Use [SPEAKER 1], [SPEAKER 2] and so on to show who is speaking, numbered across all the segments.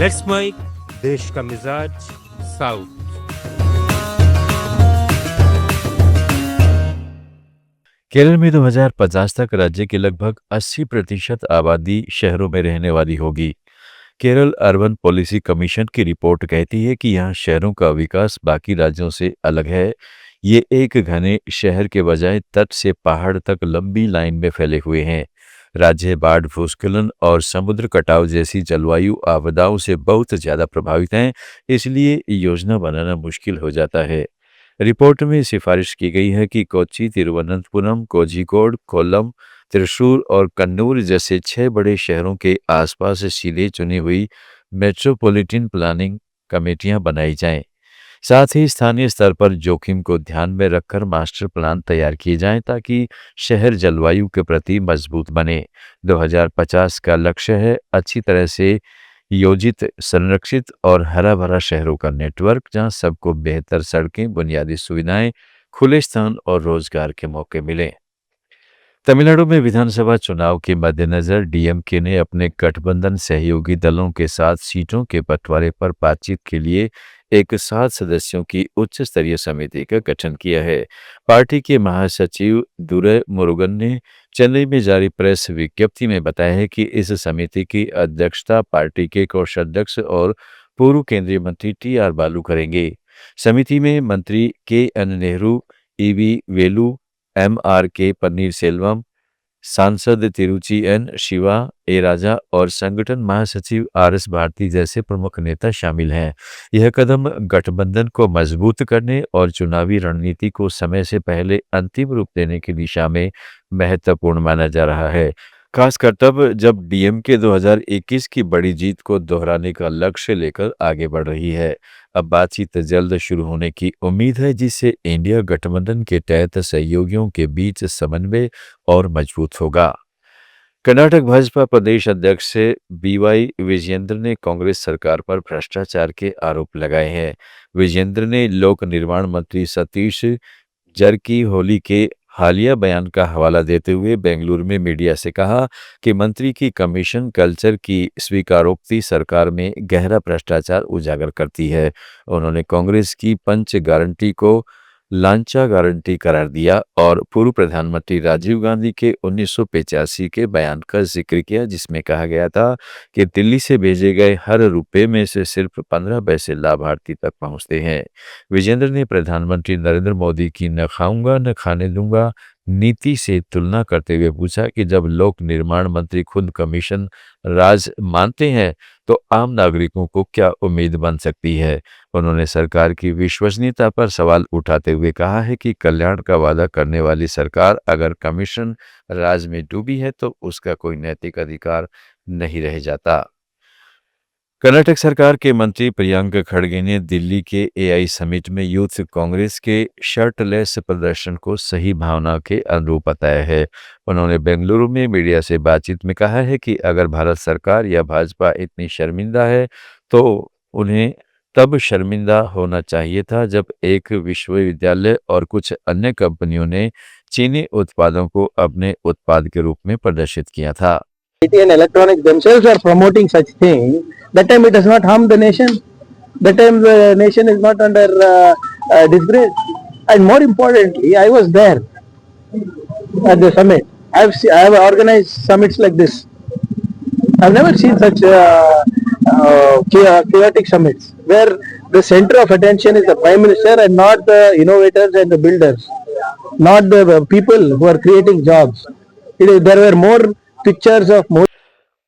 [SPEAKER 1] Let's mic, देश का मिजाज, साउथ।
[SPEAKER 2] केरल में 2050 तक राज्य की लगभग 80% आबादी शहरों में रहने वाली होगी। केरल अर्बन पॉलिसी कमीशन की रिपोर्ट कहती है कि यहाँ शहरों का विकास बाकी राज्यों से अलग है। ये एक घने शहर के बजाय तट से पहाड़ तक लंबी लाइन में फैले हुए हैं। राज्य बाढ़, भूस्खलन और समुद्र कटाव जैसी जलवायु आपदाओं से बहुत ज़्यादा प्रभावित हैं, इसलिए योजना बनाना मुश्किल हो जाता है। रिपोर्ट में सिफारिश की गई है कि कोच्चि, तिरुवनंतपुरम, कोझिकोड, कोल्लम, त्रिशूर और कन्नूर जैसे 6 बड़े शहरों के आसपास सीधे चुनी हुई मेट्रोपॉलिटन प्लानिंग कमेटियां बनाई जाएं। साथ ही स्थानीय स्तर पर जोखिम को ध्यान में रखकर मास्टर प्लान तैयार किए जाएं ताकि शहर जलवायु के प्रति मजबूत बने। 2050 का लक्ष्य है अच्छी तरह से योजित, संरक्षित और हरा-भरा शहरों का नेटवर्क, जहां सबको बेहतर सड़कें, बुनियादी सुविधाएं, खुले स्थान और रोजगार के मौके मिलें। तमिलनाडु में विधानसभा चुनाव के मद्देनजर डीएमके ने अपने गठबंधन सहयोगी दलों के साथ सीटों के बंटवारे पर बातचीत के लिए एक 7 सदस्यों की उच्च स्तरीय समिति का गठन किया है। पार्टी के महासचिव दुरै मुरुगन ने चेन्नई में जारी प्रेस विज्ञप्ति में बताया है कि इस समिति की अध्यक्षता पार्टी के कोषाध्यक्ष और पूर्व केंद्रीय मंत्री टी.आर. बालू करेंगे। समिति में मंत्री के.एन. नेहरू, ई.वी. वेलु, एम.आर.के. पन्नीरसेल्वम, सांसद तिरुचि एन शिवा ए राजा और संगठन महासचिव आर.एस. भारती जैसे प्रमुख नेता शामिल हैं। यह कदम गठबंधन को मजबूत करने और चुनावी रणनीति को समय से पहले अंतिम रूप देने की दिशा में महत्वपूर्ण माना जा रहा है, खासकर तब जब डीएमके 2021 की बड़ी जीत को दोहराने का लक्ष्य लेकर आगे बढ़ रही है। अब बातचीत जल्द शुरू होने की उम्मीद है, जिससे इंडिया गठबंधन के तहत सहयोगियों के बीच समन्वय और मजबूत होगा। कर्नाटक भाजपा प्रदेश अध्यक्ष बीवाई विजयेंद्र ने कांग्रेस सरकार पर भ्रष्टाचार के आरोप लगाए हैं। विजयेंद्र ने लोक निर्माण मंत्री सतीश जारकिहोली के हालिया बयान का हवाला देते हुए बेंगलुरु में मीडिया से कहा कि मंत्री की कमीशन कल्चर की स्वीकारोक्ति सरकार में गहरा भ्रष्टाचार उजागर करती है। उन्होंने कांग्रेस की पंच गारंटी को लांचा गारंटी करार दिया और पूर्व प्रधानमंत्री राजीव गांधी के 1985 के बयान का जिक्र किया, जिसमें कहा गया था कि दिल्ली से भेजे गए हर रुपए में से सिर्फ 15 पैसे लाभार्थी तक पहुंचते हैं। विजेंद्र ने प्रधानमंत्री नरेंद्र मोदी की न खाऊंगा न खाने दूंगा नीति से तुलना करते हुए पूछा कि जब लोक निर्माण मंत्री खुद कमीशन राज मानते हैं तो आम नागरिकों को क्या उम्मीद बन सकती है। उन्होंने सरकार की विश्वसनीयता पर सवाल उठाते हुए कहा है कि कल्याण का वादा करने वाली सरकार अगर कमीशन राज में डूबी है तो उसका कोई नैतिक अधिकार नहीं रह जाता। कर्नाटक सरकार के मंत्री प्रियंक खड़गे ने दिल्ली के एआई समिट में यूथ कांग्रेस के शर्टलेस प्रदर्शन को सही भावना के अनुरूप बताया है। उन्होंने बेंगलुरु में मीडिया से बातचीत में कहा है कि अगर भारत सरकार या भाजपा इतनी शर्मिंदा है तो उन्हें तब शर्मिंदा होना चाहिए था जब एक विश्वविद्यालय और कुछ अन्य कंपनियों ने चीनी उत्पादों को अपने उत्पाद के रूप में प्रदर्शित किया था।
[SPEAKER 3] IT and electronics themselves are promoting such thing, that time it does not harm the nation. That time the nation is not under disgrace. And more importantly, I was there at the summit. I have organized summits like this. I've never seen such chaotic summits where the center of attention is the Prime Minister and not the innovators and the builders, not the people who are creating jobs. There were more pictures of more.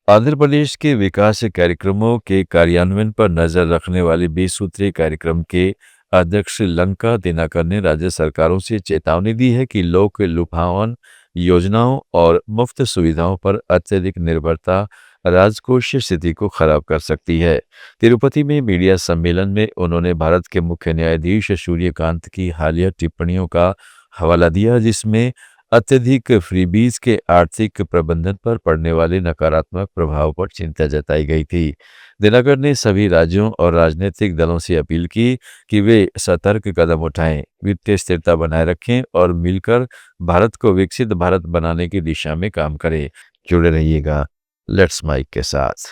[SPEAKER 2] Andhra Pradesh के विकास कार्यक्रमों के कार्यान्वयन पर नजर रखने वाले 20 सूत्रीय कार्यक्रम के अध्यक्ष लंका दिनाकर ने राज्य सरकारों से चेतावनी दी है कि लोक लुभावन योजनाओं और मुफ्त सुविधाओं पर अत्यधिक निर्भरता राजकोषीय स्थिति को खराब कर सकती है। तिरुपति में मीडिया सम्मेलन में उन्होंने भारत के मुख्य न्यायाधीश सूर्यकांत की हालिया टिप्पणियों का हवाला दिया, जिसमें अत्यधिक फ्रीबीज के आर्थिक प्रबंधन पर पड़ने वाले नकारात्मक प्रभाव पर चिंता जताई गई थी। दिनकर ने सभी राज्यों और राजनीतिक दलों से अपील की कि वे सतर्क कदम उठाएं, वित्तीय स्थिरता बनाए रखें और मिलकर भारत को विकसित भारत बनाने की दिशा में काम करें। जुड़े रहिएगा लेट्स माइक के साथ।